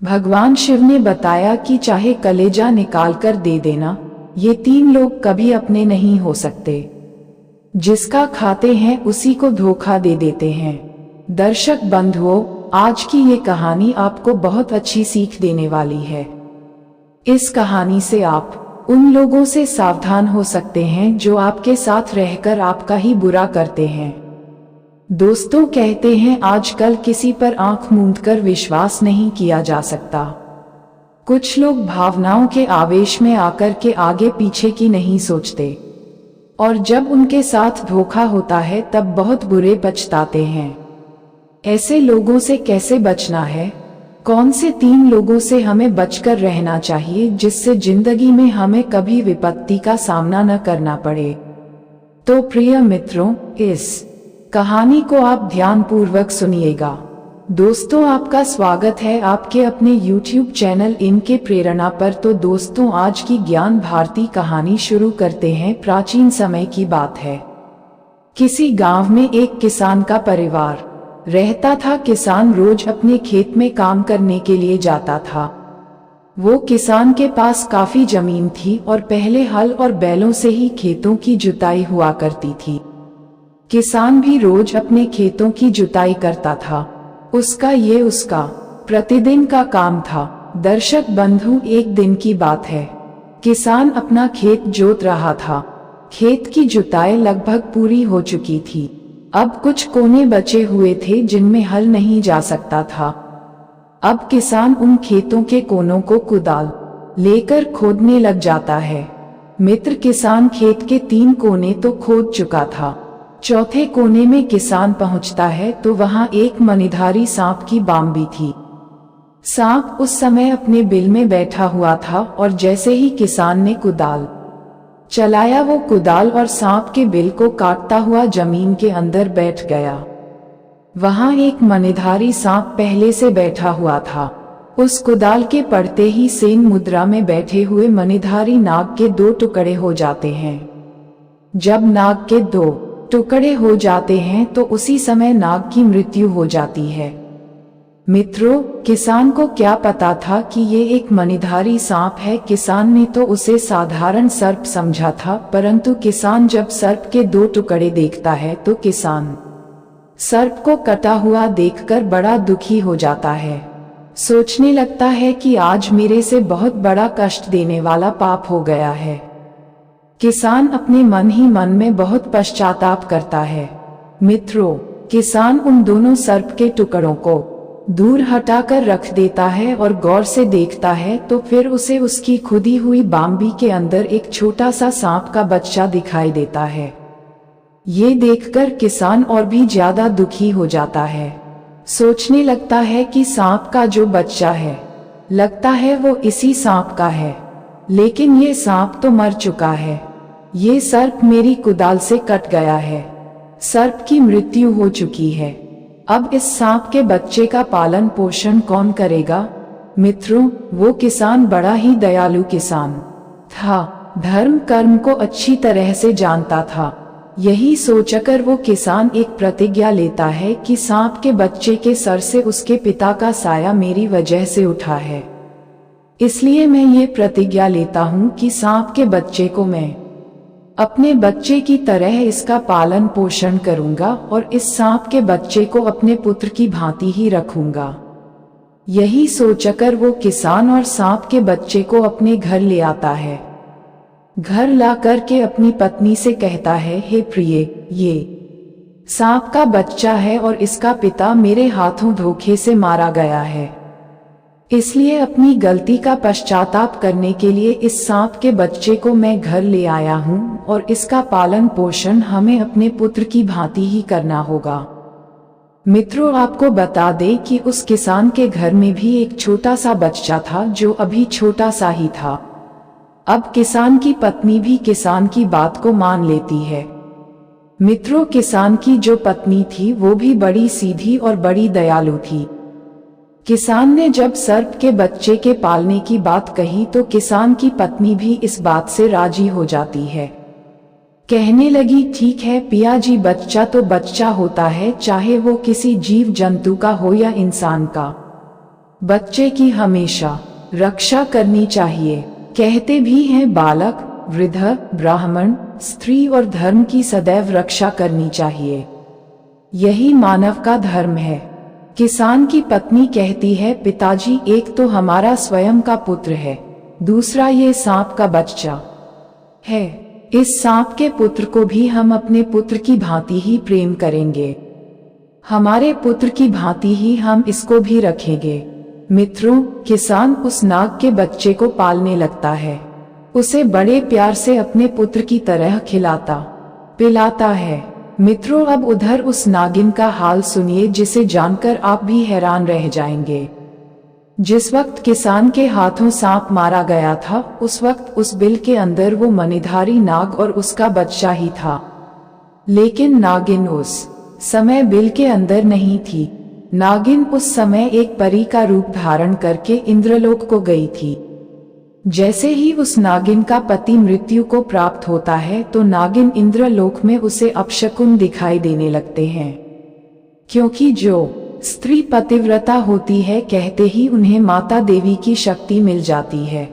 भगवान शिव ने बताया कि चाहे कलेजा निकाल कर दे देना, ये तीन लोग कभी अपने नहीं हो सकते। जिसका खाते हैं उसी को धोखा दे देते हैं। दर्शक बंधुओं, आज की ये कहानी आपको बहुत अच्छी सीख देने वाली है। इस कहानी से आप उन लोगों से सावधान हो सकते हैं जो आपके साथ रहकर आपका ही बुरा करते हैं। दोस्तों कहते हैं आजकल किसी पर आंख मूंदकर विश्वास नहीं किया जा सकता। कुछ लोग भावनाओं के आवेश में आकर के आगे पीछे की नहीं सोचते और जब उनके साथ धोखा होता है तब बहुत बुरे पछताते हैं। ऐसे लोगों से कैसे बचना है? कौन से तीन लोगों से हमें बचकर रहना चाहिए जिससे जिंदगी में हमें कभी विपत्ति का सामना न करना पड़े? तो प्रिय मित्रों, इस कहानी को आप ध्यानपूर्वक सुनिएगा। दोस्तों, आपका स्वागत है आपके अपने YouTube चैनल इनके प्रेरणा पर। तो दोस्तों, आज की ज्ञान भारती कहानी शुरू करते हैं। प्राचीन समय की बात है। किसी गांव में एक किसान का परिवार रहता था। किसान रोज अपने खेत में काम करने के लिए जाता था। वो किसान के पास काफी जमीन थी और पहले हल और बैलों से ही खेतों की जुताई हुआ करती थी। किसान भी रोज अपने खेतों की जुताई करता था। उसका प्रतिदिन का काम था। दर्शक बंधु, एक दिन की बात है। किसान अपना खेत जोत रहा था। खेत की जुताई लगभग पूरी हो चुकी थी। अब कुछ कोने बचे हुए थे जिनमें हल नहीं जा सकता था। अब किसान उन खेतों के कोनों को कुदाल लेकर खोदने लग जाता है। मित्र, किसान खेत के 3 कोने तो खोद चुका था। चौथे कोने में किसान पहुंचता है तो वहां एक मणिधारी सांप की बाम्बी थी। सांप उस समय अपने बिल में बैठा हुआ था और जैसे ही किसान ने कुदाल चलाया, वो कुदाल और सांप के बिल को काटता हुआ जमीन के अंदर बैठ गया। वहां एक मणिधारी सांप पहले से बैठा हुआ था। उस कुदाल के पड़ते ही सेन मुद्रा में बैठे हुए मणिधारी नाग के 2 टुकड़े हो जाते हैं। जब नाग के 2 टुकड़े हो जाते हैं तो उसी समय नाग की मृत्यु हो जाती है। मित्रों, किसान को क्या पता था कि ये एक मणिधारी सांप है। किसान ने तो उसे साधारण सर्प समझा था, परंतु किसान जब सर्प के 2 टुकड़े देखता है तो किसान सर्प को कटा हुआ देखकर बड़ा दुखी हो जाता है। सोचने लगता है कि आज मेरे से बहुत बड़ा कष्ट देने वाला पाप हो गया है। किसान अपने मन ही मन में बहुत पश्चाताप करता है। मित्रों, किसान उन दोनों सर्प के टुकड़ों को दूर हटाकर रख देता है और गौर से देखता है तो फिर उसे उसकी खुदी हुई बाम्बी के अंदर एक छोटा सा सांप का बच्चा दिखाई देता है। ये देखकर किसान और भी ज्यादा दुखी हो जाता है। सोचने लगता है कि सांप का जो बच्चा है, लगता है वो इसी सांप का है, लेकिन ये सांप तो मर चुका है। ये सर्प मेरी कुदाल से कट गया है। सर्प की मृत्यु हो चुकी है। अब इस सांप के बच्चे का पालन पोषण कौन करेगा? मित्रों, वो किसान बड़ा ही दयालु किसान था। धर्म कर्म को अच्छी तरह से जानता था। यही सोचकर वो किसान एक प्रतिज्ञा लेता है कि सांप के बच्चे के सर से उसके पिता का साया मेरी वजह से उठा है। इसलिए मैं ये प्रतिज्ञा लेता हूँ कि सांप के बच्चे को मैं अपने बच्चे की तरह इसका पालन पोषण करूंगा और इस सांप के बच्चे को अपने पुत्र की भांति ही रखूंगा। यही सोचकर वो किसान और सांप के बच्चे को अपने घर ले आता है। घर ला करके अपनी पत्नी से कहता है, हे प्रिय, ये सांप का बच्चा है और इसका पिता मेरे हाथों धोखे से मारा गया है। इसलिए अपनी गलती का पश्चाताप करने के लिए इस सांप के बच्चे को मैं घर ले आया हूँ और इसका पालन पोषण हमें अपने पुत्र की भांति ही करना होगा। मित्रों, आपको बता दें कि उस किसान के घर में भी एक छोटा सा बच्चा था जो अभी छोटा सा ही था। अब किसान की पत्नी भी किसान की बात को मान लेती है। मित्रों, किसान की जो पत्नी थी वो भी बड़ी सीधी और बड़ी दयालु थी। किसान ने जब सर्प के बच्चे के पालने की बात कही तो किसान की पत्नी भी इस बात से राजी हो जाती है। कहने लगी, ठीक है पिया जी, बच्चा तो बच्चा होता है, चाहे वो किसी जीव जंतु का हो या इंसान का। बच्चे की हमेशा रक्षा करनी चाहिए। कहते भी हैं बालक, वृद्ध, ब्राह्मण, स्त्री और धर्म की सदैव रक्षा करनी चाहिए। यही मानव का धर्म है। किसान की पत्नी कहती है, पिताजी, एक तो हमारा स्वयं का पुत्र है, दूसरा ये सांप का बच्चा है। इस सांप के पुत्र को भी हम अपने पुत्र की भांति ही प्रेम करेंगे। हमारे पुत्र की भांति ही हम इसको भी रखेंगे। मित्रों, किसान उस नाग के बच्चे को पालने लगता है। उसे बड़े प्यार से अपने पुत्र की तरह खिलाता पिलाता है। मित्रों, अब उधर उस नागिन का हाल सुनिए, जिसे जानकर आप भी हैरान रह जाएंगे। जिस वक्त किसान के हाथों सांप मारा गया था, उस वक्त उस बिल के अंदर वो मणिधारी नाग और उसका बच्चा ही था। लेकिन नागिन उस समय बिल के अंदर नहीं थी। नागिन उस समय एक परी का रूप धारण करके इंद्रलोक को गई थी। जैसे ही उस नागिन का पति मृत्यु को प्राप्त होता है, तो नागिन इंद्रलोक में उसे अपशकुन दिखाई देने लगते हैं, क्योंकि जो स्त्री पतिव्रता होती है, कहते ही उन्हें माता देवी की शक्ति मिल जाती है।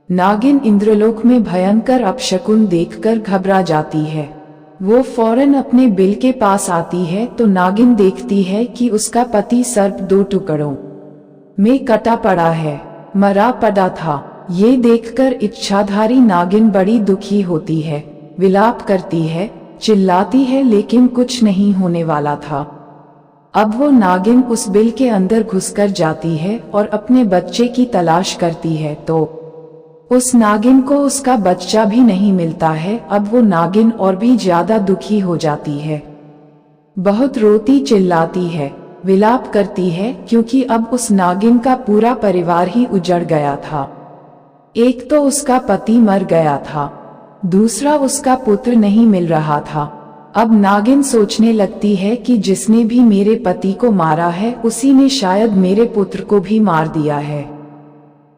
नागिन इंद्रलोक में भयंकर अपशकुन देखकर घबरा जाती है। वो फौरन अपने बिल के पास आती है, तो नागिन देखती है कि उसका पति सर्प 2 टुकड़ों में कटा पड़ा है, मरा पड़ा था। ये देखकर इच्छाधारी नागिन बड़ी दुखी होती है, विलाप करती है, चिल्लाती है, लेकिन कुछ नहीं होने वाला था। अब वो नागिन उस बिल के अंदर घुसकर जाती है और अपने बच्चे की तलाश करती है, तो उस नागिन को उसका बच्चा भी नहीं मिलता है। अब वो नागिन और भी ज्यादा दुखी हो जाती है, बहुत रोती चिल्लाती है, विलाप करती है, क्योंकि अब उस नागिन का पूरा परिवार ही उजड़ गया था। एक तो उसका पति मर गया था, दूसरा उसका पुत्र नहीं मिल रहा था। अब नागिन सोचने लगती है कि जिसने भी मेरे पति को मारा है, उसी ने शायद मेरे पुत्र को भी मार दिया है।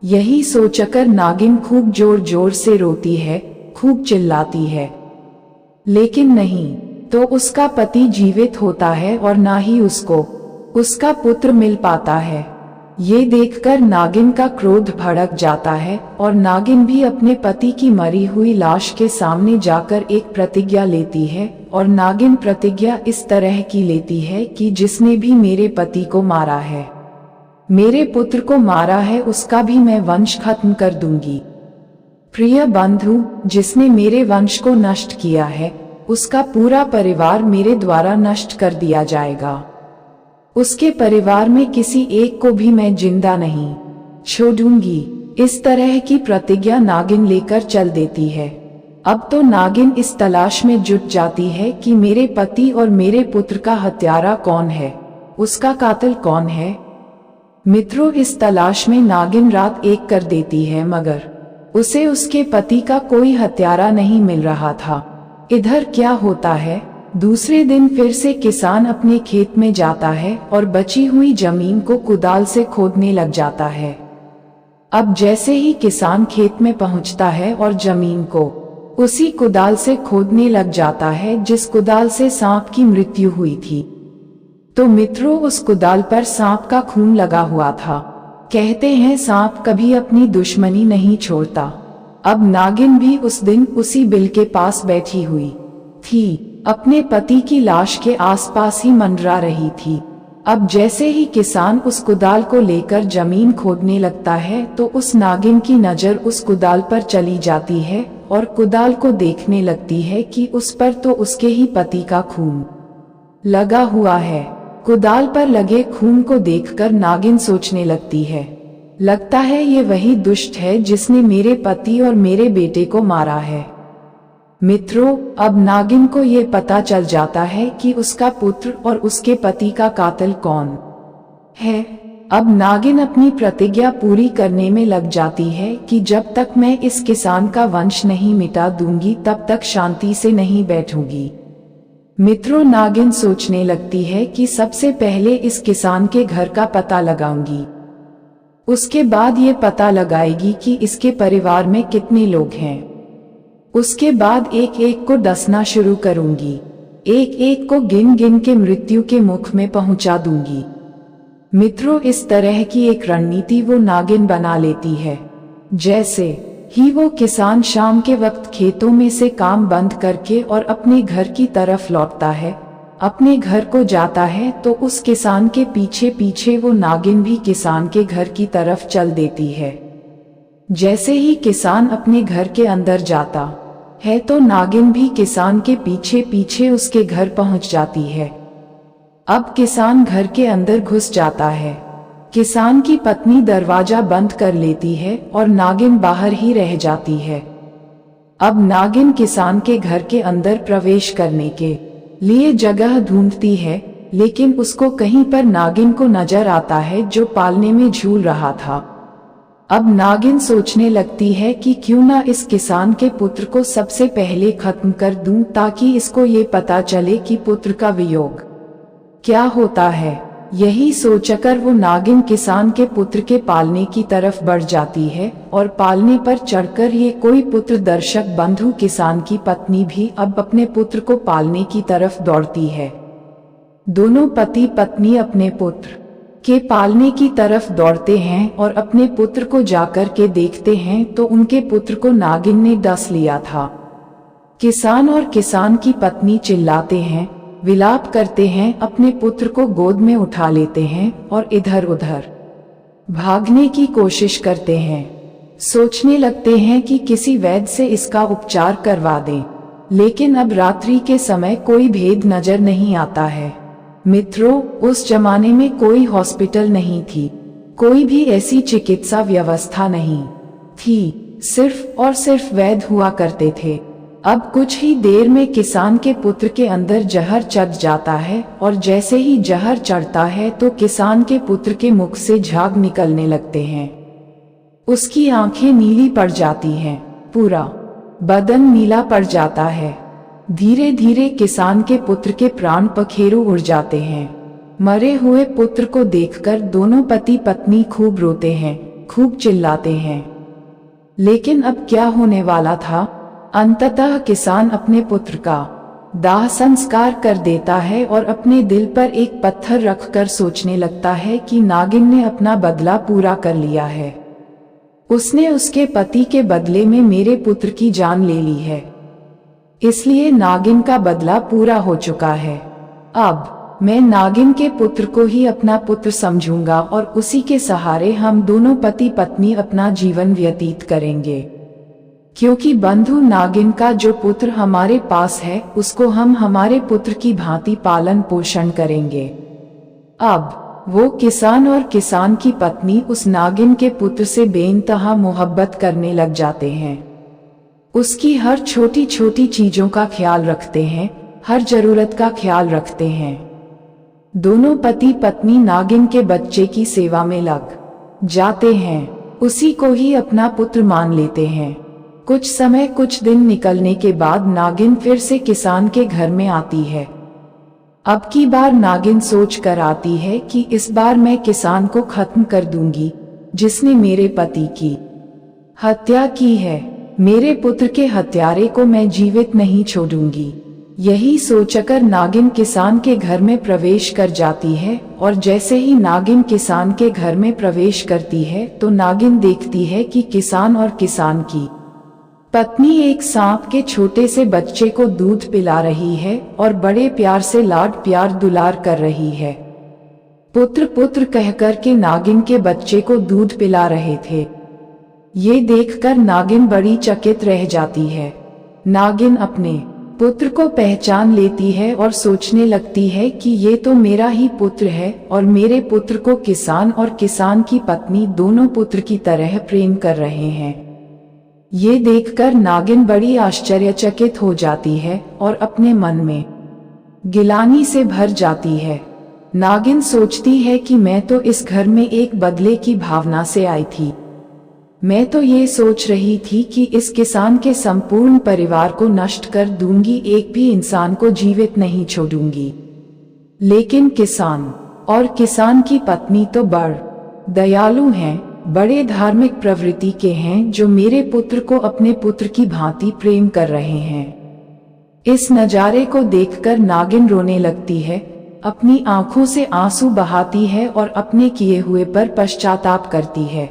यही सोचकर नागिन खूब जोर जोर से रोती है, खूब चिल्लाती है, लेकिन नहीं तो उसका पति जीवित होता है और ना ही उसको उसका पुत्र मिल पाता है। ये देखकर नागिन का क्रोध भड़क जाता है और नागिन भी अपने पति की मरी हुई लाश के सामने जाकर एक प्रतिज्ञा लेती है। और नागिन प्रतिज्ञा इस तरह की लेती है कि जिसने भी मेरे पति को मारा है, मेरे पुत्र को मारा है, उसका भी मैं वंश खत्म कर दूंगी। प्रिय बंधु, जिसने मेरे वंश को नष्ट किया है, उसका पूरा परिवार मेरे द्वारा नष्ट कर दिया जाएगा। उसके परिवार में किसी एक को भी मैं जिंदा नहीं छोड़ूंगी। इस तरह की प्रतिज्ञा नागिन लेकर चल देती है। अब तो नागिन इस तलाश में जुट जाती है कि मेरे पति और मेरे पुत्र का हत्यारा कौन है, उसका कातिल कौन है। मित्रों, इस तलाश में नागिन रात एक कर देती है, मगर उसे उसके पति का कोई हत्यारा नहीं मिल रहा था। इधर क्या होता है, दूसरे दिन फिर से किसान अपने खेत में जाता है और बची हुई जमीन को कुदाल से खोदने लग जाता है। अब जैसे ही किसान खेत में पहुंचता है और जमीन को उसी कुदाल से खोदने लग जाता है जिस कुदाल से सांप की मृत्यु हुई थी, तो मित्रों, उस कुदाल पर सांप का खून लगा हुआ था। कहते हैं सांप कभी अपनी दुश्मनी नहीं छोड़ता। अब नागिन भी उस दिन उसी बिल के पास बैठी हुई थी, अपने पति की लाश के आसपास ही मंडरा रही थी। अब जैसे ही किसान उस कुदाल को लेकर जमीन खोदने लगता है, तो उस नागिन की नजर उस कुदाल पर चली जाती है और कुदाल को देखने लगती है कि उस पर तो उसके ही पति का खून लगा हुआ है। कुदाल पर लगे खून को देखकर नागिन सोचने लगती है, लगता है ये वही दुष्ट है जिसने मेरे पति और मेरे बेटे को मारा है। मित्रों, अब नागिन को ये पता चल जाता है कि उसका पुत्र और उसके पति का कातिल कौन है। अब नागिन अपनी प्रतिज्ञा पूरी करने में लग जाती है कि जब तक मैं इस किसान का वंश नहीं मिटा दूंगी, तब तक शांति से नहीं बैठूंगी। मित्रों, नागिन सोचने लगती है कि सबसे पहले इस किसान के घर का पता लगाऊंगी, उसके बाद ये पता लगाएगी कि इसके परिवार में कितने लोग हैं। उसके बाद एक एक को डसना शुरू करूंगी, एक एक को गिन गिन के मृत्यु के मुख में पहुंचा दूंगी। मित्रों, इस तरह की एक रणनीति वो नागिन बना लेती है। जैसे ही वो किसान शाम के वक्त खेतों में से काम बंद करके और अपने घर की तरफ लौटता है, अपने घर को जाता है, तो उस किसान के पीछे पीछे वो नागिन भी किसान के घर की तरफ चल देती है। जैसे ही किसान अपने घर के अंदर जाता है तो नागिन भी किसान के पीछे पीछे उसके घर पहुंच जाती है। अब किसान घर के अंदर घुस जाता है। किसान की पत्नी दरवाजा बंद कर लेती है और नागिन बाहर ही रह जाती है। अब नागिन किसान के घर के अंदर प्रवेश करने के लिए जगह ढूंढती है, लेकिन उसको कहीं पर नागिन को नजर आता है जो पालने में झूल रहा था। अब नागिन सोचने लगती है कि क्यों ना इस किसान के पुत्र को सबसे पहले खत्म कर दूं, ताकि इसको ये पता चले कि पुत्र का वियोग क्या होता है। यही सोचकर वो नागिन किसान के पुत्र के पालने की तरफ बढ़ जाती है और पालने पर चढ़कर ये कोई पुत्र दर्शक बंधु किसान की पत्नी भी अब अपने पुत्र को पालने की तरफ दौड़ती है। दोनों पति पत्नी अपने पुत्र के पालने की तरफ दौड़ते हैं और अपने पुत्र को जाकर के देखते हैं तो उनके पुत्र को नागिन ने डस लिया था। किसान और किसान की पत्नी चिल्लाते हैं, विलाप करते हैं, अपने पुत्र को गोद में उठा लेते हैं और इधर उधर भागने की कोशिश करते हैं। सोचने लगते हैं कि किसी वैद्य से इसका उपचार करवा दें, लेकिन अब रात्रि के समय कोई भेद नजर नहीं आता है। मित्रों, उस जमाने में कोई हॉस्पिटल नहीं थी, कोई भी ऐसी चिकित्सा व्यवस्था नहीं थी, सिर्फ और सिर्फ वैद्य हुआ करते थे। अब कुछ ही देर में किसान के पुत्र के अंदर जहर चढ़ जाता है और जैसे ही जहर चढ़ता है तो किसान के पुत्र के मुख से झाग निकलने लगते हैं। उसकी आंखें नीली पड़ जाती हैं, पूरा बदन नीला पड़ जाता है। धीरे धीरे किसान के पुत्र के प्राण पखेरु उड़ जाते हैं। मरे हुए पुत्र को देखकर दोनों पति पत्नी खूब रोते हैं, खूब चिल्लाते हैं। लेकिन अब क्या होने वाला था? अंततः किसान अपने पुत्र का दाह संस्कार कर देता है और अपने दिल पर एक पत्थर रखकर सोचने लगता है कि नागिन ने अपना बदला पूरा कर लिया है। उसने उसके पति के बदले में मेरे पुत्र की जान ले ली है, इसलिए नागिन का बदला पूरा हो चुका है। अब मैं नागिन के पुत्र को ही अपना पुत्र समझूंगा और उसी के सहारे हम दोनों पति पत्नी अपना जीवन व्यतीत करेंगे। क्योंकि बंधु नागिन का जो पुत्र हमारे पास है उसको हम हमारे पुत्र की भांति पालन पोषण करेंगे। अब वो किसान और किसान की पत्नी उस नागिन के पुत्र से बेइंतहा मोहब्बत करने लग जाते हैं। उसकी हर छोटी छोटी चीजों का ख्याल रखते हैं, हर जरूरत का ख्याल रखते हैं। दोनों पति पत्नी नागिन के बच्चे की सेवा में लग जाते हैं, उसी को ही अपना पुत्र मान लेते हैं। कुछ समय कुछ दिन निकलने के बाद नागिन फिर से किसान के घर में आती है। अब की बार नागिन सोच कर आती है कि इस बार मैं किसान को खत्म कर दूंगी जिसने मेरे पति की हत्या की है। मेरे पुत्र के हत्यारे को मैं जीवित नहीं छोड़ूंगी। यही सोचकर नागिन किसान के घर में प्रवेश कर जाती है और जैसे ही नागिन किसान के घर में प्रवेश करती है तो नागिन देखती है कि किसान और किसान की पत्नी एक सांप के छोटे से बच्चे को दूध पिला रही है और बड़े प्यार से लाड प्यार दुलार कर रही है। पुत्र पुत्र कहकर के नागिन के बच्चे को दूध पिला रहे थे। ये देखकर नागिन बड़ी चकित रह जाती है। नागिन अपने पुत्र को पहचान लेती है और सोचने लगती है कि ये तो मेरा ही पुत्र है और मेरे पुत्र को किसान और किसान की पत्नी दोनों पुत्र की तरह प्रेम कर रहे हैं। ये देखकर नागिन बड़ी आश्चर्यचकित हो जाती है और अपने मन में गिलानी से भर जाती है। नागिन सोचती है कि मैं तो इस घर में एक बदले की भावना से आई थी। मैं तो ये सोच रही थी कि इस किसान के संपूर्ण परिवार को नष्ट कर दूंगी, एक भी इंसान को जीवित नहीं छोड़ूंगी। लेकिन किसान और किसान की पत्नी तो बड़ दयालु हैं, बड़े धार्मिक प्रवृत्ति के हैं, जो मेरे पुत्र को अपने पुत्र की भांति प्रेम कर रहे हैं। इस नजारे को देखकर नागिन रोने लगती है। अपनी आंखों से आंसू बहाती है और अपने किए हुए पर पश्चाताप करती है।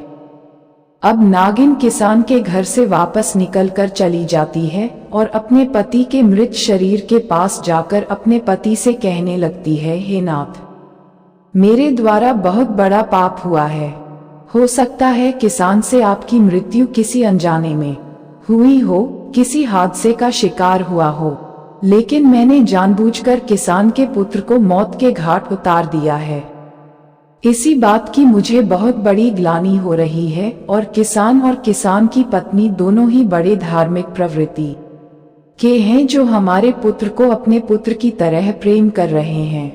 अब नागिन किसान के घर से वापस निकलकर चली जाती है और अपने पति के मृत शरीर के पास जाकर अपने पति से कहने लगती है, हे नाथ, मेरे द्वारा बहुत बड़ा पाप हुआ है। हो सकता है किसान से आपकी मृत्यु किसी अनजाने में हुई हो, किसी हादसे का शिकार हुआ हो, लेकिन मैंने जानबूझकर किसान के पुत्र को मौत के घाट उतार दिया है। इसी बात की मुझे बहुत बड़ी ग्लानि हो रही है और किसान की पत्नी दोनों ही बड़े धार्मिक प्रवृत्ति के हैं, जो हमारे पुत्र को अपने पुत्र की तरह प्रेम कर रहे हैं।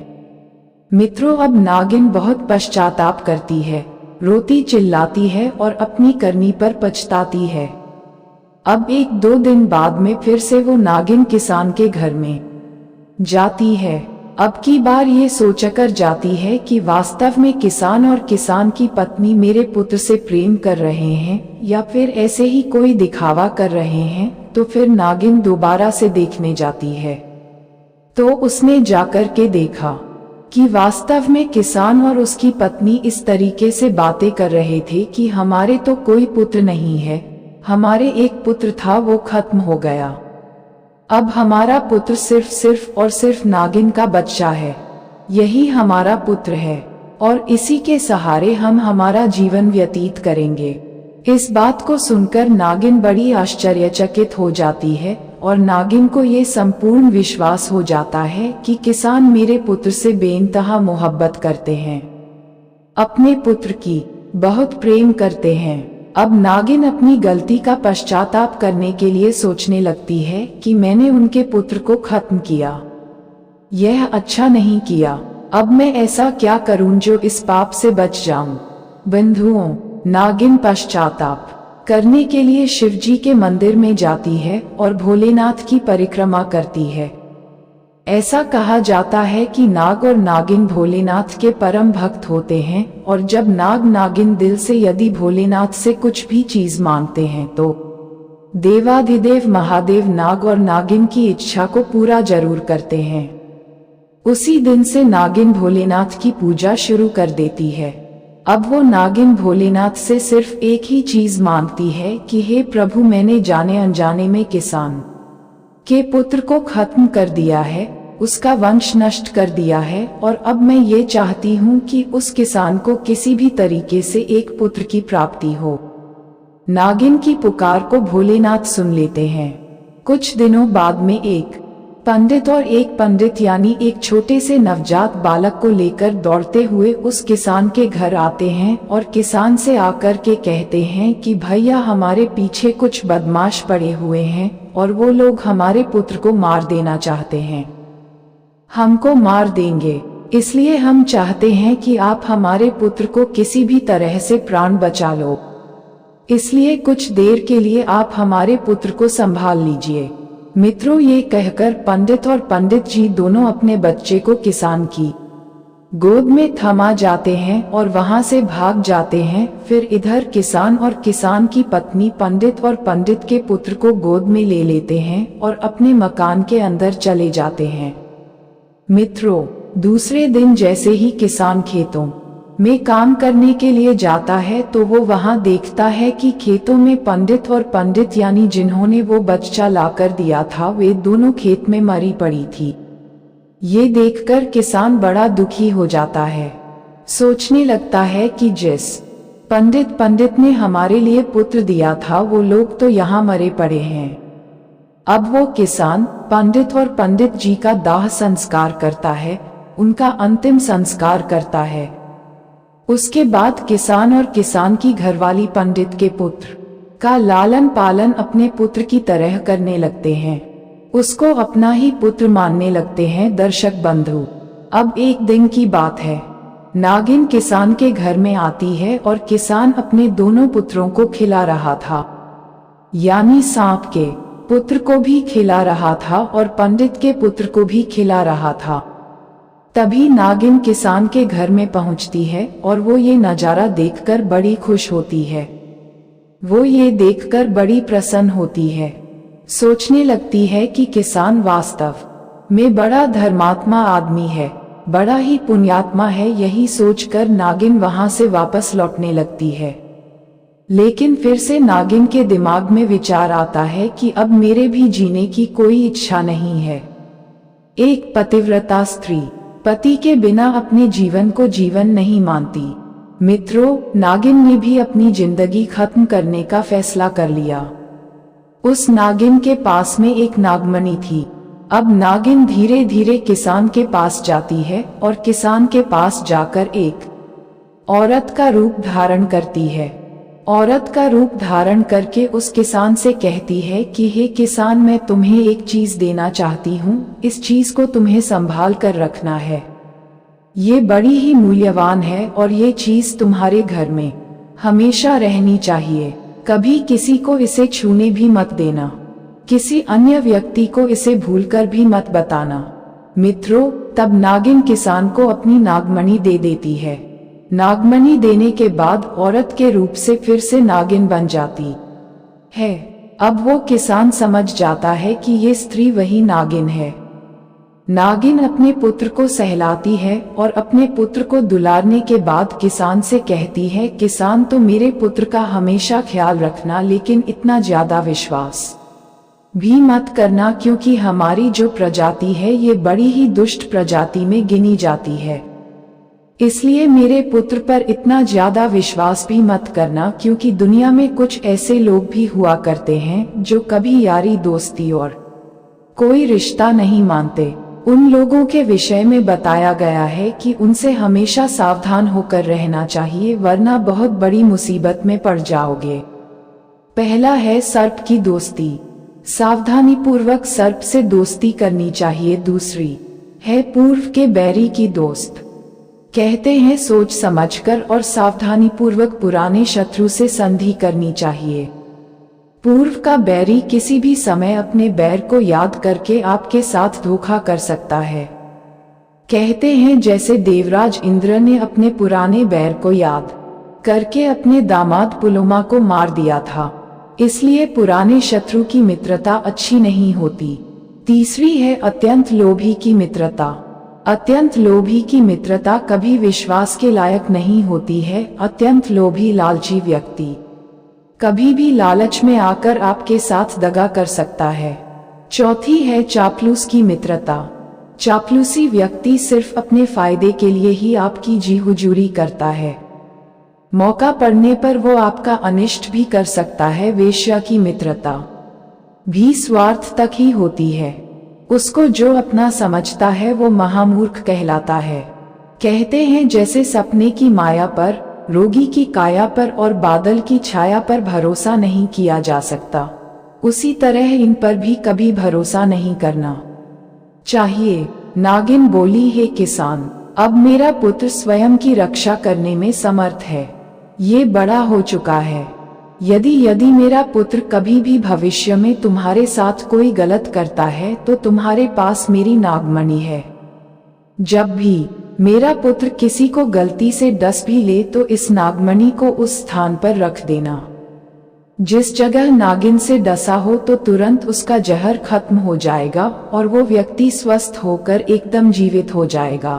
मित्रों, अब नागिन बहुत पश्चाताप करती है, रोती चिल्लाती है और अपनी करनी पर पछताती है। अब 1-2 दिन बाद में फिर से वो नागिन किसान के घर में जाती है। अब की बार ये सोचकर जाती है कि वास्तव में किसान और किसान की पत्नी मेरे पुत्र से प्रेम कर रहे हैं या फिर ऐसे ही कोई दिखावा कर रहे हैं। तो फिर नागिन दोबारा से देखने जाती है, तो उसने जाकर के देखा कि वास्तव में किसान और उसकी पत्नी इस तरीके से बातें कर रहे थे कि हमारे तो कोई पुत्र नहीं है, हमारे एक पुत्र था, वो खत्म हो गया। अब हमारा पुत्र सिर्फ नागिन का बच्चा है, यही हमारा पुत्र है और इसी के सहारे हम हमारा जीवन व्यतीत करेंगे। इस बात को सुनकर नागिन बड़ी आश्चर्यचकित हो जाती है और नागिन को ये संपूर्ण विश्वास हो जाता है कि किसान मेरे पुत्र से बेइंतहा मोहब्बत करते हैं, अपने पुत्र की बहुत प्रेम करते हैं। अब नागिन अपनी गलती का पश्चाताप करने के लिए सोचने लगती है कि मैंने उनके पुत्र को खत्म किया, यह अच्छा नहीं किया। अब मैं ऐसा क्या करूं जो इस पाप से बच जाऊं। बंधुओं, नागिन पश्चाताप करने के लिए शिवजी के मंदिर में जाती है और भोलेनाथ की परिक्रमा करती है। ऐसा कहा जाता है कि नाग और नागिन भोलेनाथ के परम भक्त होते हैं और जब नाग नागिन दिल से यदि भोलेनाथ से कुछ भी चीज मांगते हैं तो देवाधिदेव महादेव नाग और नागिन की इच्छा को पूरा जरूर करते हैं। उसी दिन से नागिन भोलेनाथ की पूजा शुरू कर देती है। अब वो नागिन भोलेनाथ से सिर्फ एक ही चीज मांगती है कि हे प्रभु, मैंने जाने अनजाने में किसान के पुत्र को खत्म कर दिया है, उसका वंश नष्ट कर दिया है और अब मैं ये चाहती हूँ कि उस किसान को किसी भी तरीके से एक पुत्र की प्राप्ति हो। नागिन की पुकार को भोलेनाथ सुन लेते हैं। कुछ दिनों बाद में एक पंडित और एक पंडित यानी एक छोटे से नवजात बालक को लेकर दौड़ते हुए उस किसान के घर आते हैं और किसान से आकर के कहते हैं कि भैया, हमारे पीछे कुछ बदमाश पड़े हुए हैं और वो लोग हमारे पुत्र को मार देना चाहते हैं, हमको मार देंगे, इसलिए हम चाहते हैं कि आप हमारे पुत्र को किसी भी तरह से प्राण बचा लो, इसलिए कुछ देर के लिए आप हमारे पुत्र को संभाल लीजिए। मित्रों, ये कहकर पंडित और पंडित जी दोनों अपने बच्चे को किसान की गोद में थमा जाते हैं और वहां से भाग जाते हैं। फिर इधर किसान और किसान की पत्नी पंडित और पंडित के पुत्र को गोद में ले लेते हैं और अपने मकान के अंदर चले जाते हैं। मित्रों, दूसरे दिन जैसे ही किसान खेतों में काम करने के लिए जाता है तो वो वहां देखता है कि खेतों में पंडित और पंडित यानी जिन्होंने वो बच्चा लाकर दिया था, वे दोनों खेत में मरी पड़ी थी। ये देखकर किसान बड़ा दुखी हो जाता है, सोचने लगता है कि जिस पंडित ने हमारे लिए पुत्र दिया था, वो लोग तो यहाँ मरे पड़े हैं। अब वो किसान पंडित और पंडित जी का दाह संस्कार करता है, उनका अंतिम संस्कार करता है। उसके बाद किसान और किसान की घरवाली पंडित के पुत्र का लालन पालन अपने पुत्र की तरह करने लगते हैं, उसको अपना ही पुत्र मानने लगते हैं। दर्शक बंधु, अब एक दिन की बात है, नागिन किसान के घर में आती है और किसान अपने दोनों पुत्रों को खिला रहा था, यानी सांप के पुत्र को भी खिला रहा था और पंडित के पुत्र को भी खिला रहा था। तभी नागिन किसान के घर में पहुंचती है और वो ये नजारा देखकर बड़ी खुश होती है। वो ये देखकर बड़ी प्रसन्न होती है, सोचने लगती है कि किसान वास्तव में बड़ा धर्मात्मा आदमी है। बड़ा ही पुण्यात्मा है, यही सोचकर नागिन वहां से वापस लौटने लगती है। लेकिन फिर से नागिन के दिमाग में विचार आता है कि अब मेरे भी जीने की कोई इच्छा नहीं है। एक पतिव्रता स्त्री पति के बिना अपने जीवन को जीवन नहीं मानती। मित्रों, नागिन ने भी अपनी जिंदगी खत्म करने का फैसला कर लिया। उस नागिन के पास में एक नागमणि थी। अब नागिन धीरे धीरे किसान के पास जाती है और किसान के पास जाकर एक औरत का रूप धारण करती है। औरत का रूप धारण करके उस किसान से कहती है कि हे किसान, मैं तुम्हें एक चीज देना चाहती हूँ, इस चीज को तुम्हें संभाल कर रखना है। ये बड़ी ही मूल्यवान है और ये चीज तुम्हारे घर में हमेशा रहनी चाहिए। कभी किसी को इसे छूने भी मत देना, किसी अन्य व्यक्ति को इसे भूलकर भी मत बताना। मित्रों, तब नागिन किसान को अपनी नागमणि दे देती है। नागमणि देने के बाद औरत के रूप से फिर से नागिन बन जाती है। अब वो किसान समझ जाता है कि ये स्त्री वही नागिन है। नागिन अपने पुत्र को सहलाती है और अपने पुत्र को दुलारने के बाद किसान से कहती है, किसान, तो मेरे पुत्र का हमेशा ख्याल रखना, लेकिन इतना ज्यादा विश्वास भी मत करना, क्योंकि हमारी जो प्रजाति है ये बड़ी ही दुष्ट प्रजाति में गिनी जाती है। इसलिए मेरे पुत्र पर इतना ज्यादा विश्वास भी मत करना, क्योंकि दुनिया में कुछ ऐसे लोग भी हुआ करते हैं जो कभी यारी दोस्ती और कोई रिश्ता नहीं मानते। उन लोगों के विषय में बताया गया है कि उनसे हमेशा सावधान होकर रहना चाहिए, वरना बहुत बड़ी मुसीबत में पड़ जाओगे। पहला है सर्प की दोस्ती। सावधानी पूर्वक सर्प से दोस्ती करनी चाहिए। दूसरी है पूर्व के बैरी की दोस्त। कहते हैं सोच समझकर और सावधानी पूर्वक पुराने शत्रु से संधि करनी चाहिए। पूर्व का बैरी किसी भी समय अपने बैर को याद करके आपके साथ धोखा कर सकता है। कहते हैं जैसे देवराज इंद्र ने अपने पुराने बैर को याद करके अपने दामाद पुलोमा को मार दिया था। इसलिए पुराने शत्रु की मित्रता अच्छी नहीं होती। तीसरी है अत्यंत लोभी की मित्रता। अत्यंत लोभी की मित्रता कभी विश्वास के लायक नहीं होती है। अत्यंत लोभी लालची व्यक्ति कभी भी लालच में आकर आपके साथ दगा कर सकता है। चौथी है चापलूस की मित्रता। चापलूसी व्यक्ति सिर्फ अपने फायदे के लिए ही आपकी जी हुजूरी करता है। मौका पड़ने पर वो आपका अनिष्ट भी कर सकता है। वेश्या की मित्रता भी स्वार्थ तक ही होती है। उसको जो अपना समझता है वो महामूर्ख कहलाता है। कहते हैं जैसे सपने की माया पर, रोगी की काया पर और बादल की छाया पर भरोसा नहीं किया जा सकता, उसी तरह इन पर भी कभी भरोसा नहीं करना चाहिए। नागिन बोली, हे किसान, अब मेरा पुत्र स्वयं की रक्षा करने में समर्थ है। ये बड़ा हो चुका है। यदि मेरा पुत्र कभी भी भविष्य में तुम्हारे साथ कोई गलत करता है तो तुम्हारे पास मेरी नागमणि है। जब भी मेरा पुत्र किसी को गलती से डस भी ले तो इस नागमणि को उस स्थान पर रख देना। जिस जगह नागिन से डसा हो तो तुरंत उसका जहर खत्म हो जाएगा और वो व्यक्ति स्वस्थ होकर एकदम जीवित हो जाएगा।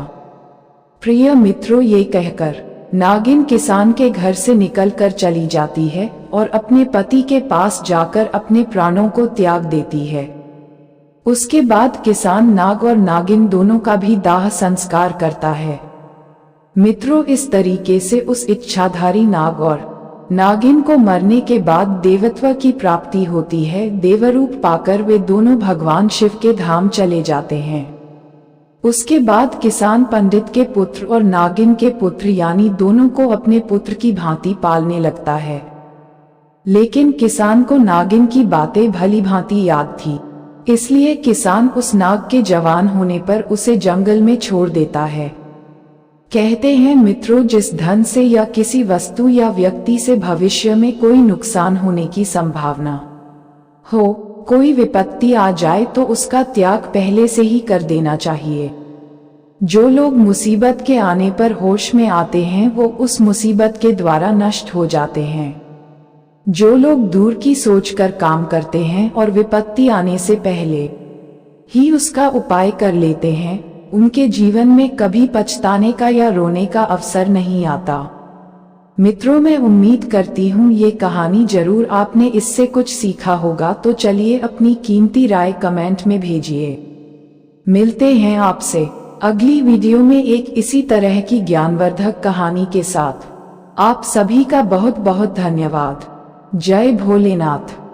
प्रिय मित्रों, ये कहकर नागिन किसान के घर से निकलकर चली जाती है और अपने पति के पास जाकर अपने प्राणों को त्याग देती है। उसके बाद किसान नाग और नागिन दोनों का भी दाह संस्कार करता है। मित्रों, इस तरीके से उस इच्छाधारी नाग और नागिन को मरने के बाद देवत्व की प्राप्ति होती है। देवरूप पाकर वे दोनों भगवान शिव के धाम चले जाते हैं। उसके बाद किसान पंडित के पुत्र और नागिन के पुत्र यानी दोनों को अपने पुत्र की भांति पालने लगता है। लेकिन किसान को नागिन की बातें भली भांति याद थी, इसलिए किसान उस नाग के जवान होने पर उसे जंगल में छोड़ देता है। कहते हैं मित्रों, जिस धन से या किसी वस्तु या व्यक्ति से भविष्य में कोई नुकसान होने की संभावना हो, कोई विपत्ति आ जाए तो उसका त्याग पहले से ही कर देना चाहिए। जो लोग मुसीबत के आने पर होश में आते हैं वो उस मुसीबत के द्वारा नष्ट हो जाते हैं। जो लोग दूर की सोचकर काम करते हैं और विपत्ति आने से पहले ही उसका उपाय कर लेते हैं, उनके जीवन में कभी पछताने का या रोने का अवसर नहीं आता। मित्रों, मैं उम्मीद करती हूँ ये कहानी जरूर आपने इससे कुछ सीखा होगा। तो चलिए अपनी कीमती राय कमेंट में भेजिए। मिलते हैं आपसे अगली वीडियो में एक इसी तरह की ज्ञानवर्धक कहानी के साथ। आप सभी का बहुत बहुत धन्यवाद। जय भोलेनाथ।